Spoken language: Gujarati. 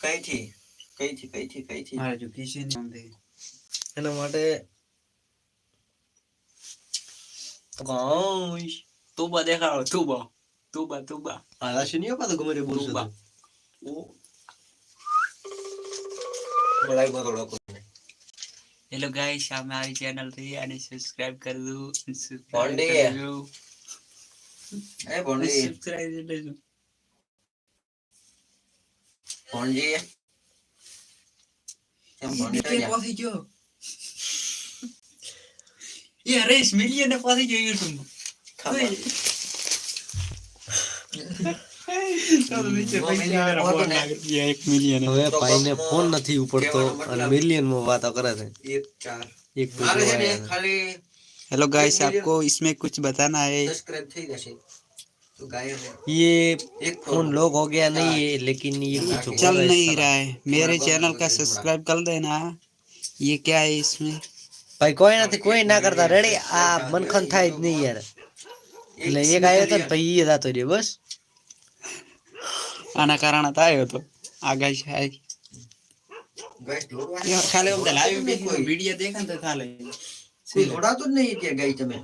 કઈથી મારે જો કિસી નામ દે એના માટે ગાઈસ તુબા દેખાડો તુબા આલા શનિયો પાછો ગમે તે બોલશો તુબા ઓ બોલાય બોલો हेलो गाइस हमारी चैनल पे आने सब्सक्राइब कर दो बोंडी ए बोंडी सब्सक्राइब कर दो बोंडी કેમ બોંડી કે પહોંચી ગયો ये रेस मिलियन ने पहुंच गयो YouTube ખબર $1 મિલિયન હવે ભાઈને ફોન નથી ઉપડતો અને મિલિયન માં વાતો કરે છે 1 4 એક મારે છે ને ખાલી हेलो गाइस आपको इसमें कुछ बताना है सब्सक्राइब થઈ જશે तो गायब है ये एक फोन लॉक हो गया नहीं है लेकिन ये कुछ चल नहीं रहा है मेरे चैनल का सब्सक्राइब कर देना ये क्या है इसमें ભાઈ કોઈ નથી કોઈ ના કરતા રેડી આ મનખન થાય જ નહીં યાર એટલે એક આવ્યો તો ને પછી એ જાતો રહ્યો બસ આના કારણે આવ્યો તો આગાઈ છે गाइस जोड़वा ખાલી અમને લાઈવ વિડિયો દેખા તો ખાલી કોઈ જોડાતું જ નહીં કે ગાય તમે